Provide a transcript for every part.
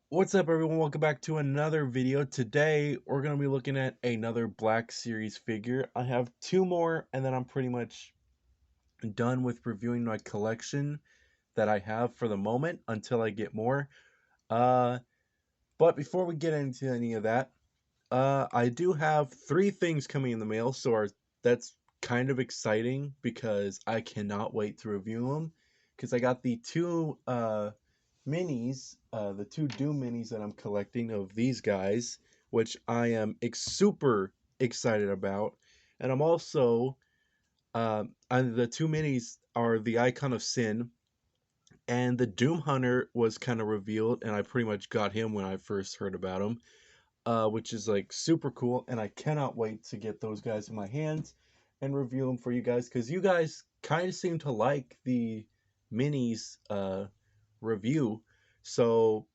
What's up, everyone? Welcome back to another video. Today we're going to be looking at another Black Series figure. I have two more and then I'm pretty much done with reviewing my collection that I have for the moment until I get more. uh but before we get into any of that, I do have three things coming in the mail, that's kind of exciting because I cannot wait to review them, because I got the two minis, the two Doom minis that I'm collecting of these guys, which I am super excited about. And I'm also, and the two minis are the Icon of Sin, and the Doom Hunter was kind of revealed, and I pretty much got him when I first heard about him, which is like super cool. And I cannot wait to get those guys in my hands and review them for you guys, because you guys kind of seem to like the minis review. So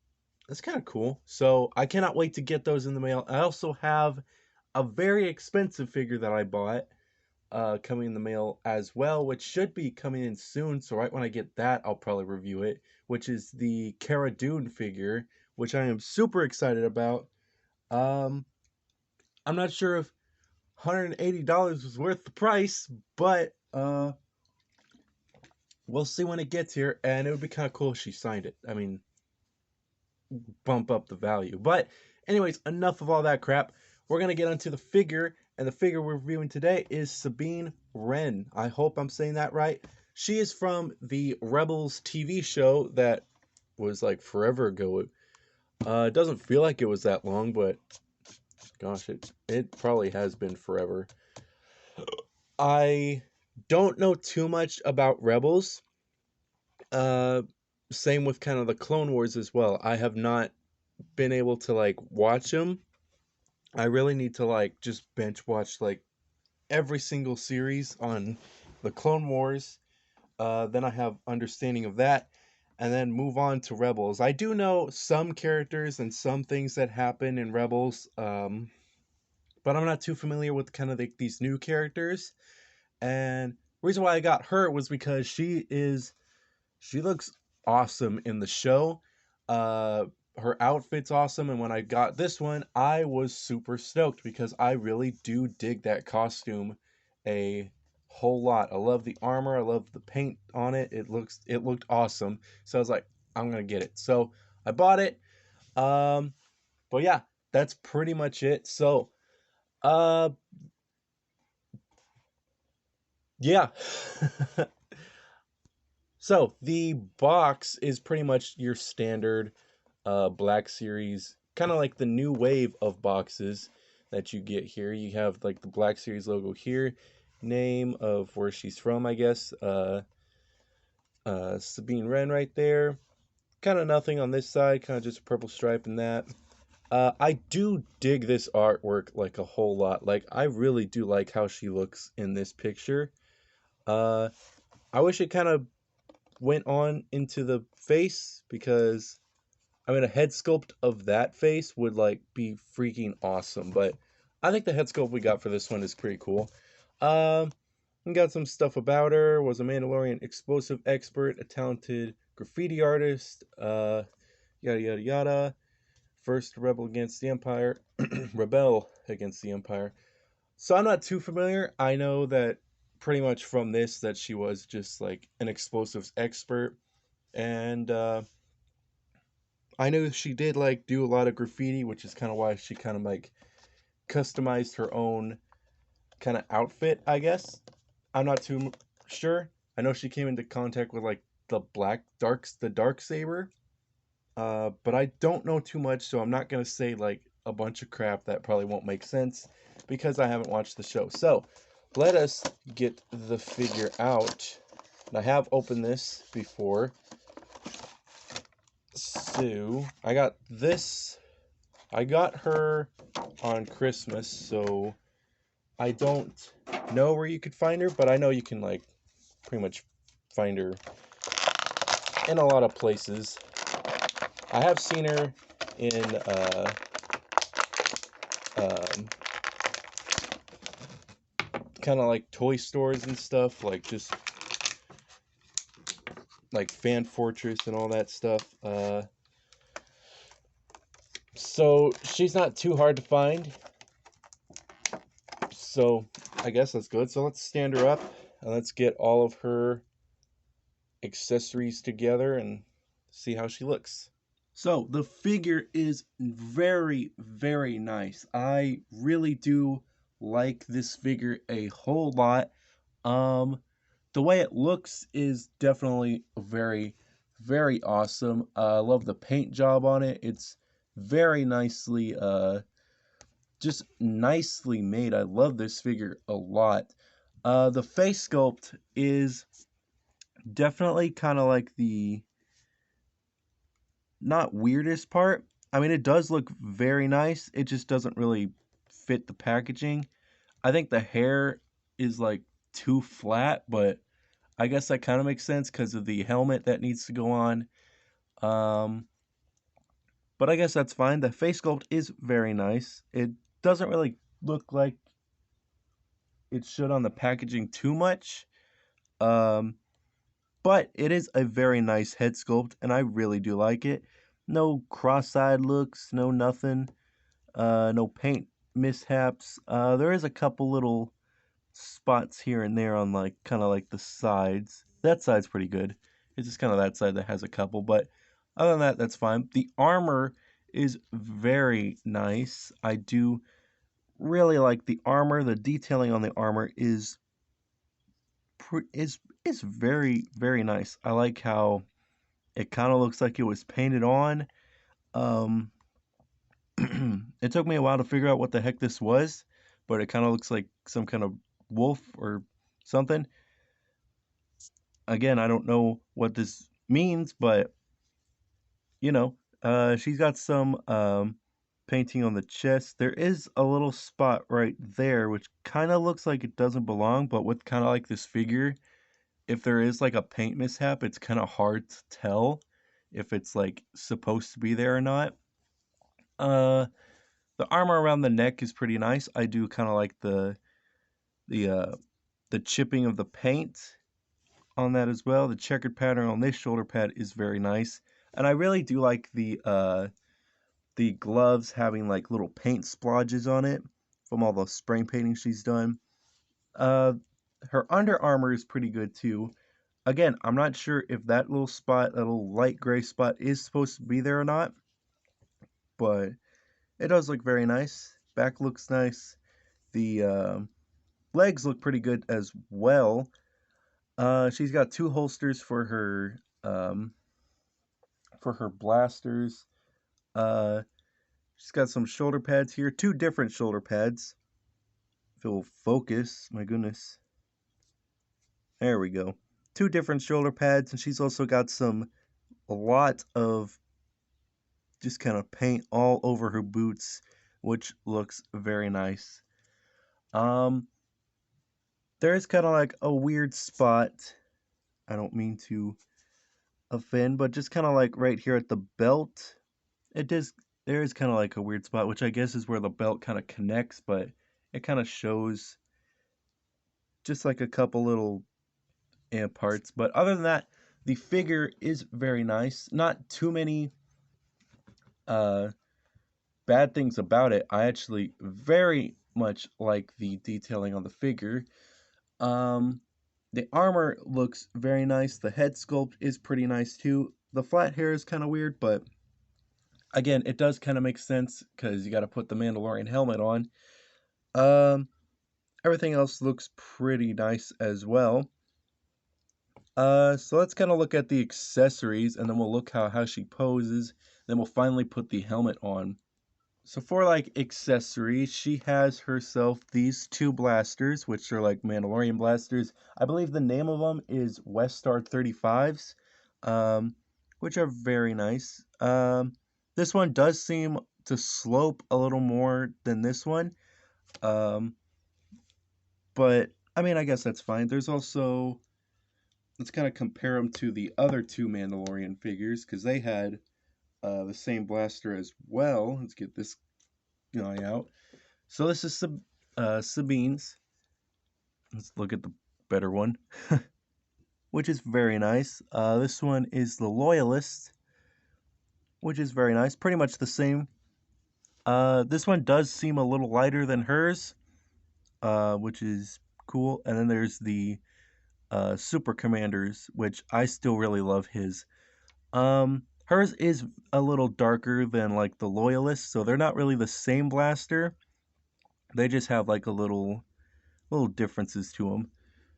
that's kind of cool. So I cannot wait to get those in the mail. I also have a very expensive figure that I bought coming in the mail as well, which should be coming in soon. So right when I get that, I'll probably review it, which is the Cara Dune figure, which I am super excited about. Um, I'm not sure if $180 was worth the price, but we'll see when it gets here. And it would be kind of cool if she signed it. I mean, bump up the value. But anyways, enough of all that crap. We're going to get onto the figure, and the figure we're reviewing today is Sabine Wren. I hope I'm saying that right. She is from the Rebels TV show that was like forever ago. It doesn't feel like it was that long, but gosh, it probably has been forever. I don't know too much about Rebels. Uh, Same with kind of the Clone Wars as well. I have not been able to like watch them. I really need to like just bench watch like every single series on the Clone Wars. Then I have understanding of that, and then move on to Rebels. I do know some characters and some things that happen in Rebels, but I'm not too familiar with kind of like these new characters. And reason why I got her was because she looks awesome in the show. Uh, Her outfit's awesome, and when I got this one, I was super stoked because I really do dig that costume a whole lot. I love the armor, I love the paint on it. It looked awesome. So I was like, I'm gonna get it. So I bought it. Um, but yeah, that's pretty much it. So uh yeah. So the box is pretty much your standard Black Series, kind of like the new wave of boxes that you get here. You have like the Black Series logo here, name of where she's from, I guess. Sabine Wren right there. Kind of nothing on this side, kind of just a purple stripe and that. I do dig this artwork like a whole lot. Like, I really do like how she looks in this picture. Uh, I wish it kind of went on into the face, because I mean, a head sculpt of that face would like be freaking awesome. But I think the head sculpt we got for this one is pretty cool. We got some stuff about her. Was a Mandalorian explosive expert, a talented graffiti artist, yada yada yada. First rebel against the Empire, rebel against the Empire. So I'm not too familiar. I know that pretty much from this that she was just like an explosives expert, and I know she did like do a lot of graffiti, which is kind of why she kind of like customized her own kind of outfit, I guess. I'm not too sure. I know she came into contact with like the dark saber, but I don't know too much, so I'm not gonna say like a bunch of crap that probably won't make sense because I haven't watched the show. So let us get the figure out. And I have opened this before. So I got this. I got her on Christmas, so I don't know where you could find her, but I know you can like pretty much find her in a lot of places. I have seen her in um, kind of like toy stores and stuff, like just like Fan Fortress and all that stuff. So she's not too hard to find. So I guess that's good. So let's stand her up and let's get all of her accessories together and see how she looks. So the figure is very, very nice. I really do like this figure a whole lot. Um, the way it looks is definitely very, very awesome. I love the paint job on it. It's very nicely, just nicely made. I love this figure a lot. The face sculpt is definitely kind of like the not weirdest part. I mean, it does look very nice. It just doesn't really fit the packaging. I think the hair is like too flat, but I guess that kind of makes sense because of the helmet that needs to go on. Um, but I guess that's fine. The face sculpt is very nice. It doesn't really look like it should on the packaging too much. Um, but it is a very nice head sculpt, and I really do like it. No cross-eyed looks, no nothing. No paint mishaps. There is a couple little spots here and there on like kind of like the sides. That side's pretty good. It's just kind of that side that has a couple, but other than that, that's fine. The armor is very nice. I do really like the armor. The detailing on the armor is very, very nice. I like how it kind of looks like it was painted on. Um, it took me a while to figure out what the heck this was, but it kind of looks like some kind of wolf or something. Again, I don't know what this means, but you know, she's got some painting on the chest. There is a little spot right there, which kind of looks like it doesn't belong, but with kind of like this figure, if there is like a paint mishap, it's kind of hard to tell if it's like supposed to be there or not. Uh, the armor around the neck is pretty nice. I do kind of like the uh the chipping of the paint on that as well. The checkered pattern on this shoulder pad is very nice. And I really do like the gloves having like little paint splodges on it from all the spray painting she's done. Uh her under armor is pretty good too. Again, I'm not sure if that little spot, that little light gray spot is supposed to be there or not, but it does look very nice. Back looks nice. The legs look pretty good as well. She's got two holsters for her blasters. Uh, she's got some shoulder pads here, two different shoulder pads. If it will focus, my goodness. There we go. Two different shoulder pads, and she's also got a lot of just kind of paint all over her boots, which looks very nice. Um, there is kind of like a weird spot. I don't mean to offend, but just kind of like right here at the belt. It does. There is kind of like a weird spot, which I guess is where the belt kind of connects, but it kind of shows just like a couple little parts. But other than that, the figure is very nice. Not too many uh, bad things about it. I actually very much like the detailing on the figure. Um, the armor looks very nice. The head sculpt is pretty nice too. The flat hair is kind of weird, but again, it does kind of make sense because you got to put the Mandalorian helmet on. Um, everything else looks pretty nice as well. So let's kind of look at the accessories, and then we'll look how she poses. Then we'll finally put the helmet on. So for like accessories, she has herself these two blasters, which are like Mandalorian blasters. I believe the name of them is Westar 35s, which are very nice. This one does seem to slope a little more than this one, um, but I mean, I guess that's fine. There's also, let's kind of compare them to the other two Mandalorian figures because they had the same blaster as well. Let's get this guy out. So this is Sabine's. Let's look at the better one, which is very nice. This one is the Loyalist, which is very nice. Pretty much the same This one does seem a little lighter than hers, which is cool. And then there's the Super Commanders, which I still really love his. Hers is a little darker than like the Loyalists, so they're not really the same blaster. They just have like a little differences to them,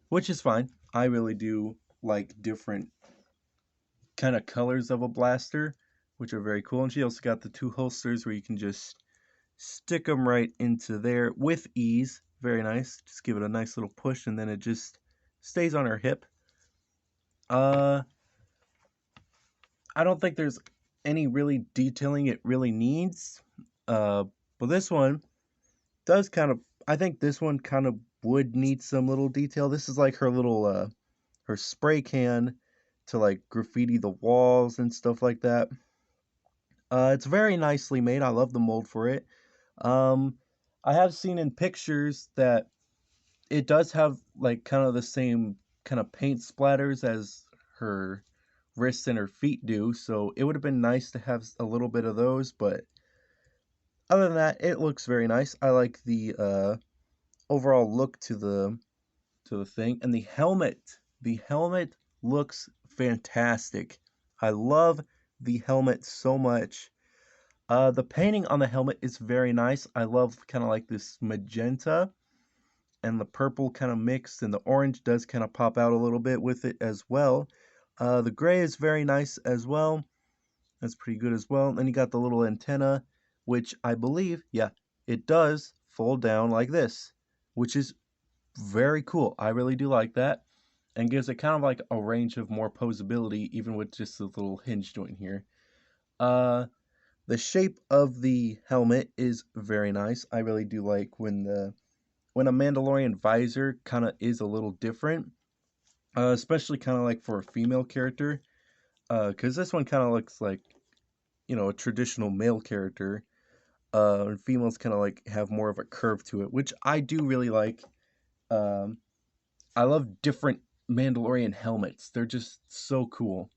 which is fine. I really do like different kind of colors of a blaster, which are very cool. And she also got the two holsters where you can just stick them right into there with ease. Very nice. Just give it a nice little push and then it just stays on her hip. Uh, I don't think there's any really detailing it really needs. Uh, but this one does kind of, I think this one kind of would need some little detail. This is like her little, her spray can to like graffiti the walls and stuff like that. It's very nicely made. I love the mold for it. Um, I have seen in pictures that it does have like kind of the same kind of paint splatters as her wrists and her feet do, so it would have been nice to have a little bit of those, but other than that, it looks very nice. I like the overall look to the thing, and the helmet. The helmet looks fantastic. I love the helmet so much. The painting on the helmet is very nice. I love kind of like this magenta and the purple kind of mixed, and the orange does kind of pop out a little bit with it as well. The gray is very nice as well. That's pretty good as well. And then you got the little antenna, which I believe, yeah, it does fold down like this, which is very cool. I really do like that. And gives it kind of like a range of more posability, even with just the little hinge joint here. Uh, the shape of the helmet is very nice. I really do like when a Mandalorian visor kind of is a little different, especially kind of like for a female character. Because this one kind of looks like, you know, a traditional male character. And females kind of like have more of a curve to it, which I do really like. Um, I love different Mandalorian helmets. They're just so cool.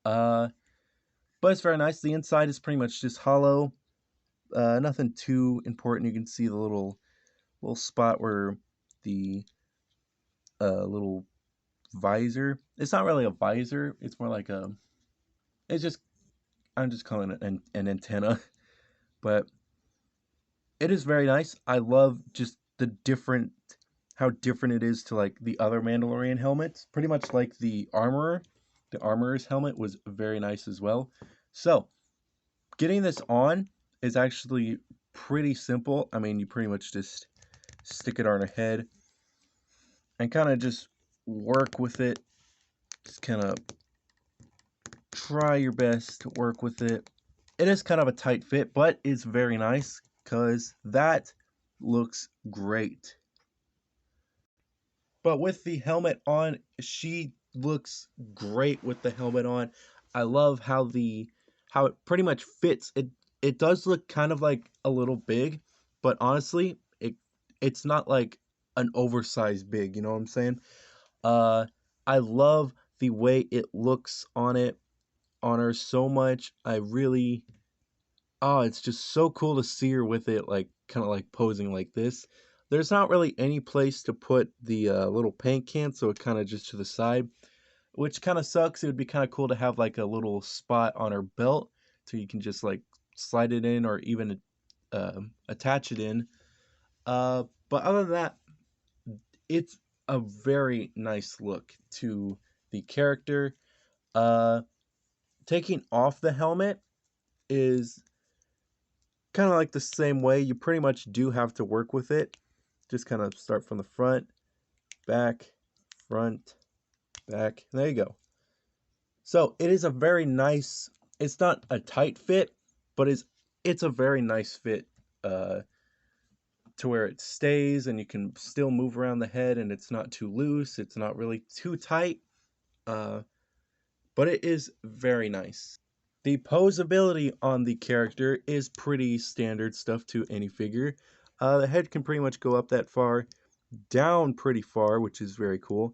Uh, but it's very nice. The inside is pretty much just hollow. Nothing too important. You can see the little spot where the little visor. It's not really a visor. It's more like a. It's just I'm just calling it an antenna, but it is very nice. I love just the different how different it is to like the other Mandalorian helmets. Pretty much like the armorer. The armorer's helmet was very nice as well. So getting this on is actually pretty simple. I mean, you pretty much just stick it on her head and kind of just work with it. Just kind of try your best to work with it. It is kind of a tight fit, but it's very nice because that looks great. But with the helmet on, she looks great with the helmet on. I love how it pretty much fits. It does look kind of like a little big, but honestly, it's not like an oversized big, you know what I'm saying? Uh I love the way it looks on her so much. I really Oh, it's just so cool to see her with it, like kind of like posing like this. There's not really any place to put the little paint can, so it kind of just to the side, which kind of sucks. It would be kind of cool to have like a little spot on her belt, so you can just like slide it in or even attach it in. But other than that, it's a very nice look to the character. Uh, Taking off the helmet is kind of like the same way. You pretty much do have to work with it. Just kind of start from the front, back, front, back. There you go. So it is a very nice. It's not a tight fit, but it's a very nice fit. To where it stays and you can still move around the head and it's not too loose. It's not really too tight. Uh, but it is very nice. The posability on the character is pretty standard stuff to any figure. The head can pretty much go up that far, down pretty far, which is very cool.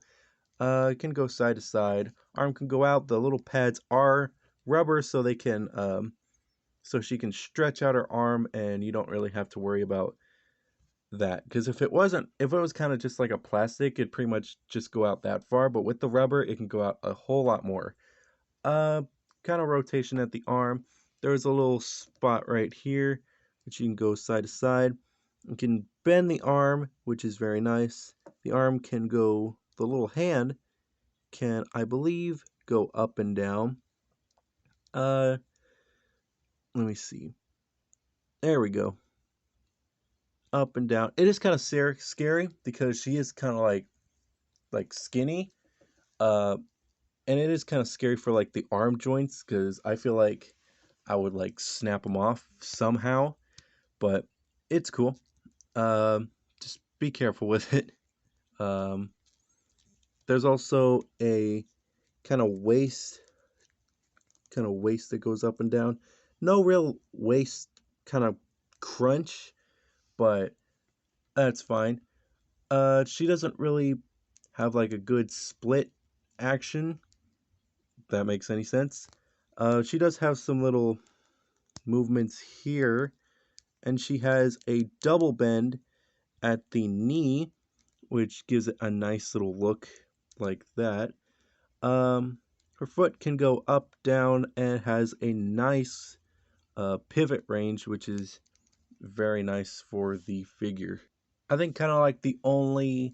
It can go side to side. Arm can go out. The little pads are rubber, so they can so she can stretch out her arm, and you don't really have to worry about that. Because if it was kind of just like a plastic, it'd pretty much just go out that far. But with the rubber, it can go out a whole lot more. Uh, Kind of rotation at the arm. There's a little spot right here, which you can go side to side. You can bend the arm, which is very nice. The arm can go, the little hand can, I believe, go up and down. Uh, Let me see. There we go. Up and down. It is kind of scary because she is kind of like skinny. Uh, and it is kind of scary for like the arm joints because I feel like I would like snap them off somehow. But it's cool. Just be careful with it. Um, there's also a kind of waist, that goes up and down. No real waist kind of crunch, but that's fine. She doesn't really have like a good split action. If that makes any sense. She does have some little movements here, and she has a double bend at the knee, which gives it a nice little look like that. Um, Her foot can go up, down, and has a nice pivot range, which is very nice for the figure. I think kind of like the only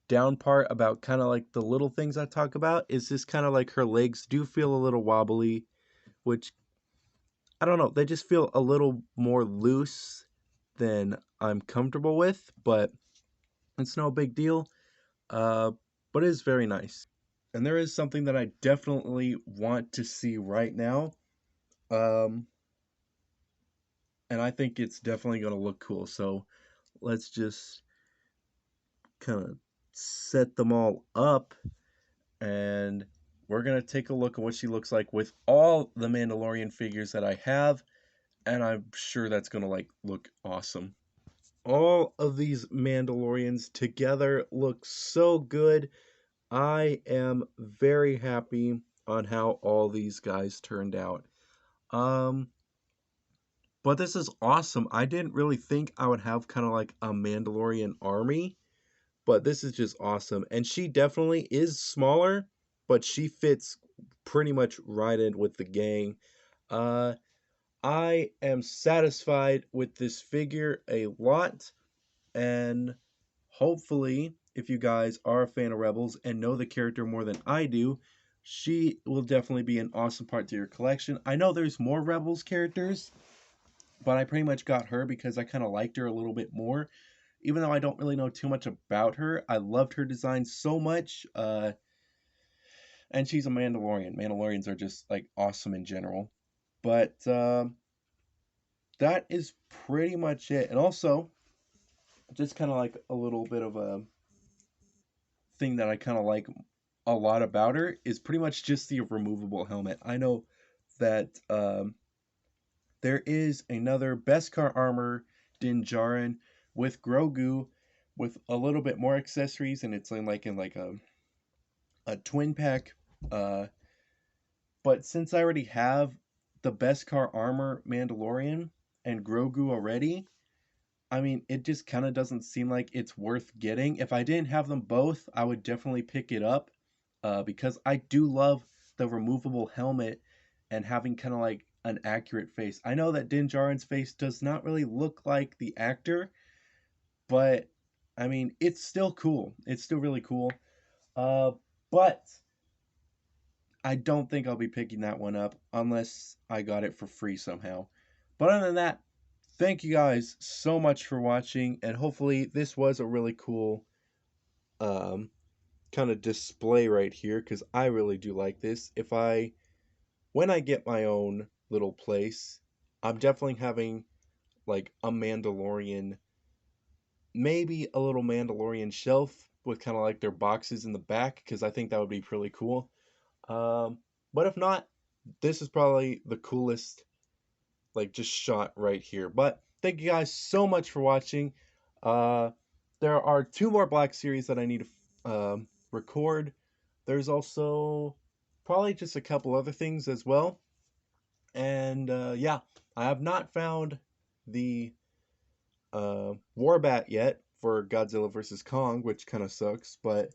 down part about kind of like the little things I talk about is just kind of like her legs do feel a little wobbly, which I don't know, they just feel a little more loose than I'm comfortable with, but it's no big deal. Uh, but it is very nice. And there is something that I definitely want to see right now. Um, and I think it's definitely going to look cool. So let's just kind of set them all up, and we're going to take a look at what she looks like with all the Mandalorian figures that I have, and I'm sure that's going to like look awesome. All of these Mandalorians together look so good. I am very happy on how all these guys turned out. Um, but this is awesome. I didn't really think I would have kind of like a Mandalorian army, but this is just awesome. And she definitely is smaller, but she fits pretty much right in with the gang. Uh, I am satisfied with this figure a lot, and hopefully, if you guys are a fan of Rebels and know the character more than I do, she will definitely be an awesome part to your collection. I know there's more Rebels characters, but I pretty much got her because I kind of liked her a little bit more. Even though I don't really know too much about her, I loved her design so much. And she's a Mandalorian. Mandalorians are just like awesome in general. But that is pretty much it. And also, just kind of like a little bit of a thing that I kind of like a lot about her is pretty much just the removable helmet. I know that there is another Beskar armor Din Djarin with Grogu with a little bit more accessories, and it's in like a twin pack. Uh, but since I already have the Beskar armor Mandalorian and Grogu already, I mean, it just kind of doesn't seem like it's worth getting. If I didn't have them both, I would definitely pick it up because I do love the removable helmet and having kind of like an accurate face. I know that Din Djarin's face does not really look like the actor, but I mean, it's still cool. It's still really cool. Uh, but I don't think I'll be picking that one up unless I got it for free somehow. But other than that, thank you guys so much for watching, and hopefully this was a really cool um, kind of display right here because I really do like this. When I get my own little place, I'm definitely having like a Mandalorian, maybe a little Mandalorian shelf with kind of like their boxes in the back because I think that would be pretty cool. Um, but if not, this is probably the coolest like just shot right here. But thank you guys so much for watching. Uh, there are two more Black Series that I need to record. There's also probably just a couple other things as well. And yeah, I have not found the Warbat yet for Godzilla vs. Kong, which kind of sucks, but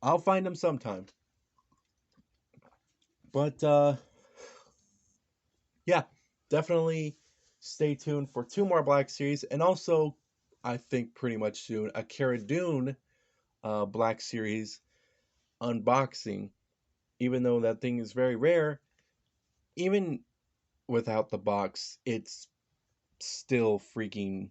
I'll find them sometime. But yeah, definitely stay tuned for 2 more Black Series, and also I think pretty much soon a Cara Dune Black Series unboxing. Even though that thing is very rare, even without the box, it's still freaking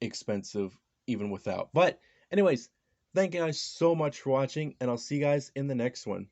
expensive even without. But anyways, thank you guys so much for watching, and I'll see you guys in the next one.